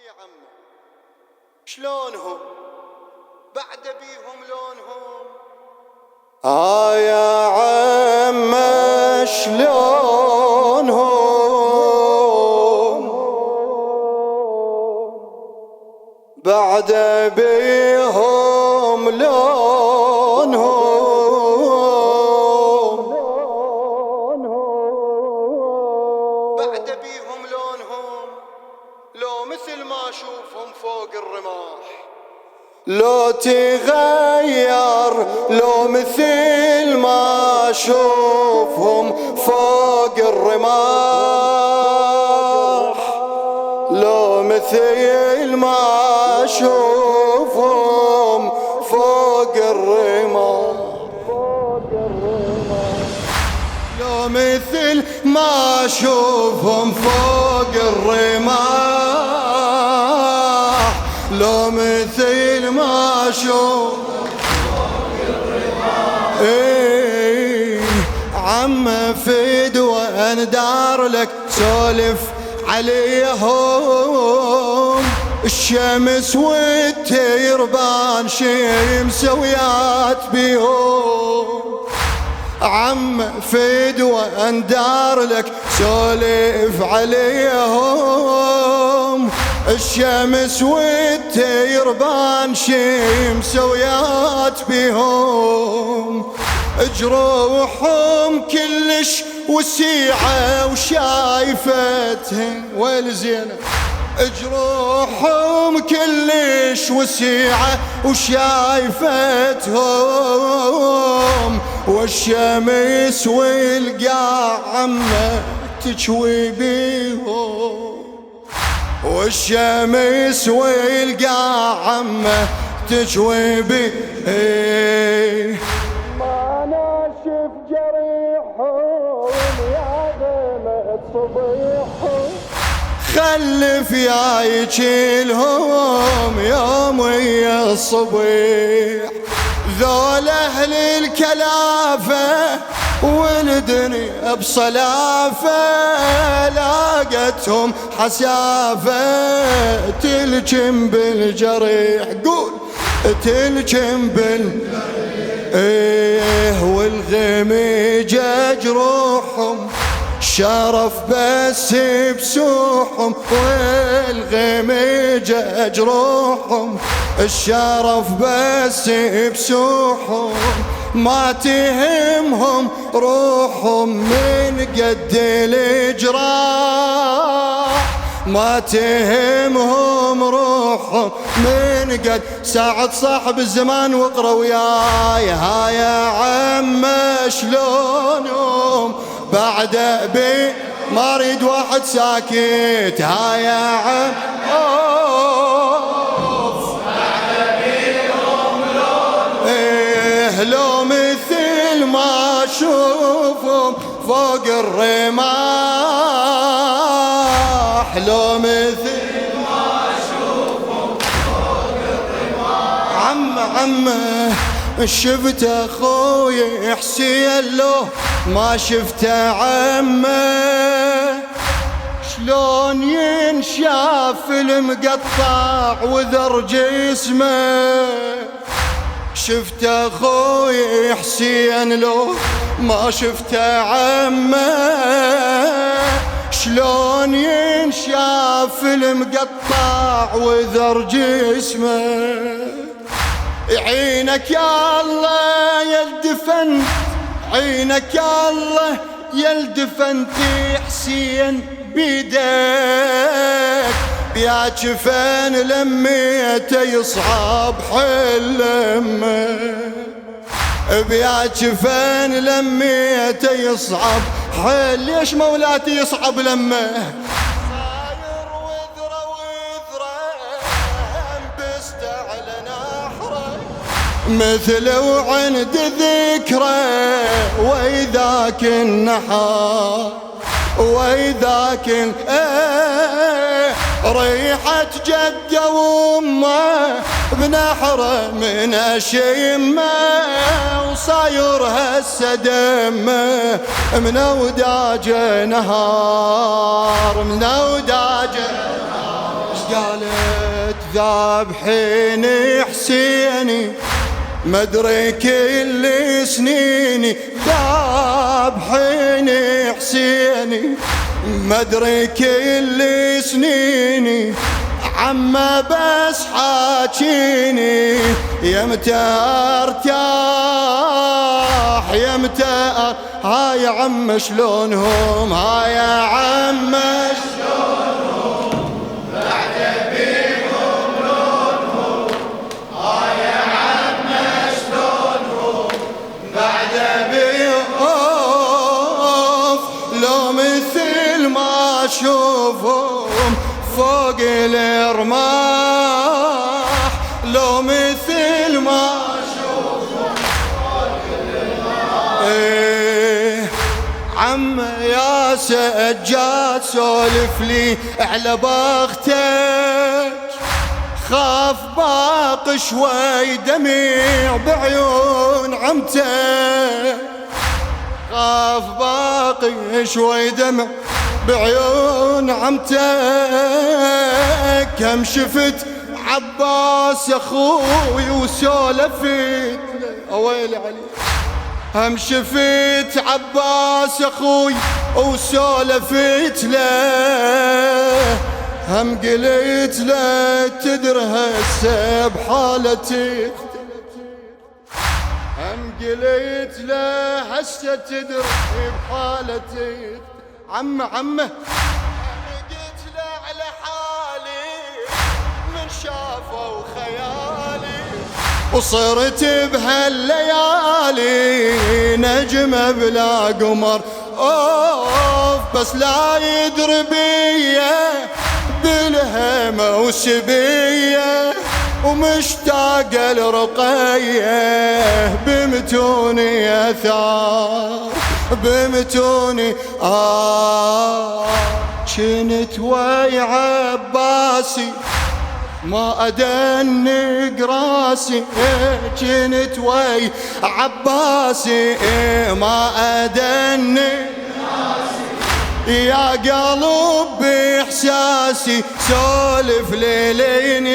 يا عمي شلونهم بعد بيهم لونهم؟ يا عم شلونهم بعد بيهم لونهم، بعد بيهم لونهم لو مثل ما اشوفهم فوق الرماح، لو تغير لو مثل ما اشوفهم فوق الرماح، لو مثل ما اشوفهم فوق الرماح، لو مثل ما اشوفهم فوق الرماح، لو مثل ما اشوف عم فدوى اندار لك سولف عليهم، الشمس والتيربان شي مسويات بيهم، عم فدوى اندار لك سولف عليهم، الشمس والتيربان شي مسويات بيهم، جروحهم كلش وسيعة وشايفتهن والزينة، جروحهم كلش وسيعة وشايفتهم، والشمس والقاع عمه تجوي بيهم، والشمس والقاع عمه تجوي بيه، ما ناشف جريحهم يا غمة صبيحهم، خلف يا يجيلهم يوم ويا الصبيح، ذول اهل الكلافة والدنيا بصلافة، لاقتهم حسافة تلجم بالجريح، قول تلجم والغميجة جروحهم شرف بس بسوحهم، والغميجة جروحهم الشرف بس بسوحهم، ما تهمهم روحهم من قد الجراح، ما تهمهم روحهم من قد ساعد صاحب الزمان واقرا وياي، ها يا عم شلونهم بعد بي ما اريد واحد ساكت، ها يا عم بعد بيهم لونهم لو مثل ما اشوفهم فوق الرماح، لو مثل ما اشوفهم فوق الرماح، عمه شفت اخوي حسين لو ما شفته عمه، شلون ينشاف المقطع وذر جسمه، شفت اخوي حسين لو ما شفته عمه، شلون ينشاف المقطع وذر جسمه، عينك يا الله يا الدفن، عينك يا الله يا الدفن حسين بيدك، بيا جفن لميته يصعب حلمه، بيا جفن لميته يصعب حل، ليش مولاتي يصعب لمه، صاير وذره وذره انبست على نحره، مثل وعند ذكره وإذاك النحار، وإذاك ريحة جده وامه بنحره من اشيمه، وصاير هسه دمه من وداجه نهار، من وداجه قالت ذابحين حسيني مدري كل سنيني، ذابحين حسيني مدري كل سنيني، عمه بس حاجيني يمتى ارتاح يمتى هاي عم شلونهم هاي عم شلونهم بعد بيهم لونهم هاي عم شلونهم بعد بيهم لو مثل ما اشوفهم فوق الرماح لو مثل ما اشوفهم فوق الرماح. ايه عم يا سجاد سولف لي على بختك، خاف باق شوي دميع بعيون عمتك، خاف باقي شوي دمع بعيون عمتك، كم شفت عباس اخوي وسولفت اويلي علي، هم شفت عباس اخوي وسولفت له، هم قلت له تدري هسه بحالتي، هم قلت له هسه تدري بحالتي عمه قلت له على حالي من شافوا خيالي، وصرت بهالليالي نجمة بلا قمر اوف، بس لا يدري بيا بالهمة وسبية، ومشتاق لرقية بمتوني اثار بمتوني كنت ويا عباسي ما أدنق راسي، كنت ويا عباسي ما أدنق راسي، يا قلب بإحساسي سولف ليلين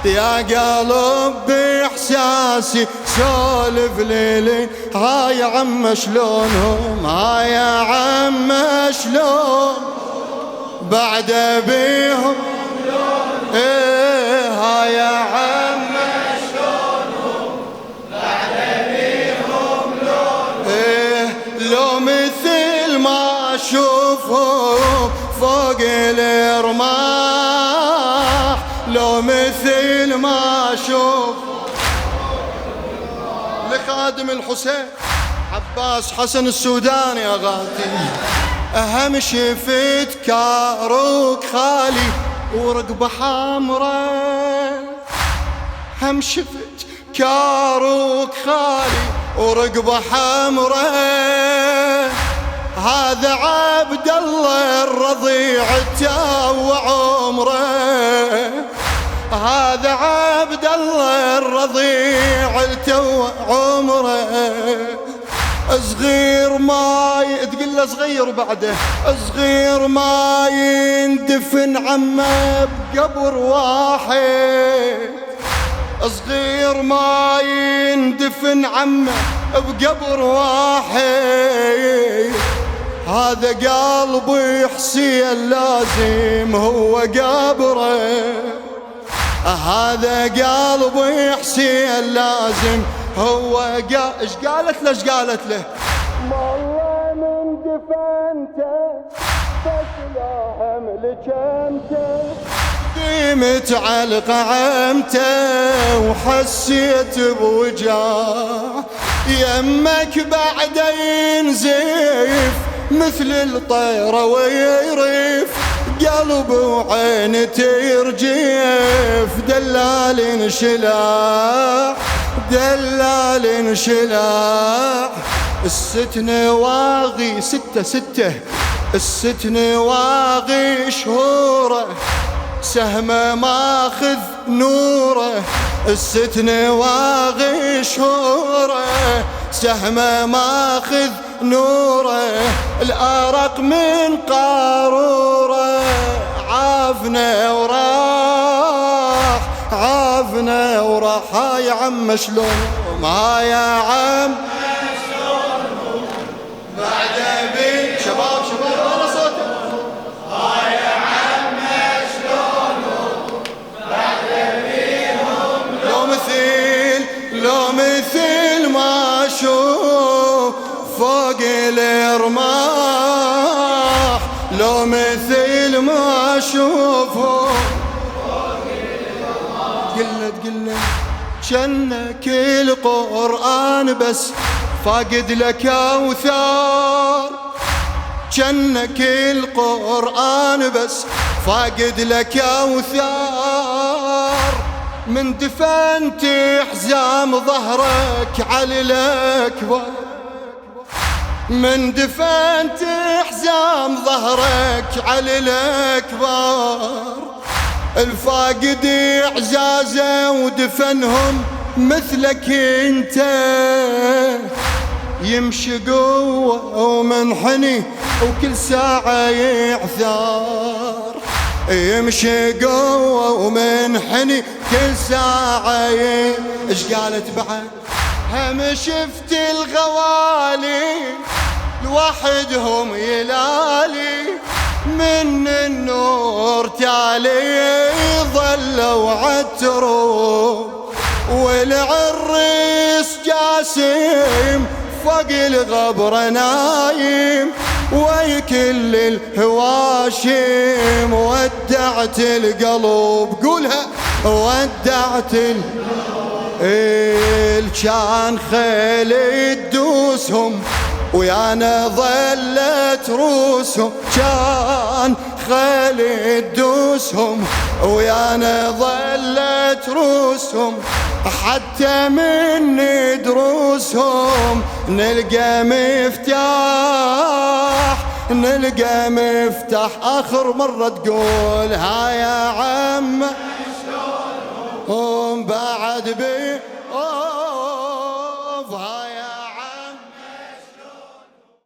يا قلب بإحساسي سولف ليلين، هاي عم شلونهم هاي يا عم شلون بعد بيهم ايه هاي يا عم شلونهم بعد بيهم لونهم، ايه لو مثل ما اشوفهم فوق الرماح لو مثل ما اشوف. لخادم الحسين عباس حسن السوداني اغاتي، اهم شفت كاروك خالي ورقبة حمراء، هم شفت كاروك خالي ورقبة حمراء، هذا عبد الله الرضيع التو عمره، هذا عبد الله الرضيع التو عمره، صغير ما تقول له صغير بعده صغير ما يندفن عمه بقبر واحد، صغير ما يندفن عمه بقبر واحد، هذا قلبي حسين لازم هو قبره، هذا قلبي حسين لازم هو ايش قالت له ايش قالت له؟ والله من دفنته بس لا حملك انته، قيمت على قعمته وحسيت بوجاع، يمك بعد ينزف مثل الطيرة ويرف، قلب وعين ترجف، دلال انشلاع دلال انشلاع، الستن واغي ستة الستن واغي شهوره، سهمه ماخذ نوره، الستن واغي شهوره، سهمه ماخذ نوره، الارق من قاروره، عافنا وراح هاي عم شلون ما يا عم بعد بي شباب ولا صوتك هاي يا عم شلون بعد بيهم لو مثل ما اشوف فوق الرماح لو مثل ما اشوفه قلت جنك القرآن بس فاقد لك أوثار جنك القرآن بس فاقد لك أوثار من دفنت حزام ظهرك على الأكبر من دفنت حزام ظهرك على الأكبر الفاقد اعزازه ودفنهم مثلك انت يمشي قوة ومنحني وكل ساعة يعثار يمشي قوة ومنحني كل ساعة ايش قالت بعد هم شفت الغوالي لوحدهم يلالي من النور تالي ظلوا عتروا والعريس جاسم فوق الغبر نايم ويا كل الهواشم ودعت القلب قولها ودعت كان خيل تدوسهم ويانا ظلت روسهم كان خيل تدوسهم ويانا ظلت روسهم حتى من دروسهم نلقى مفتاح آخر مرة تقول ها يا عم هم بعد بي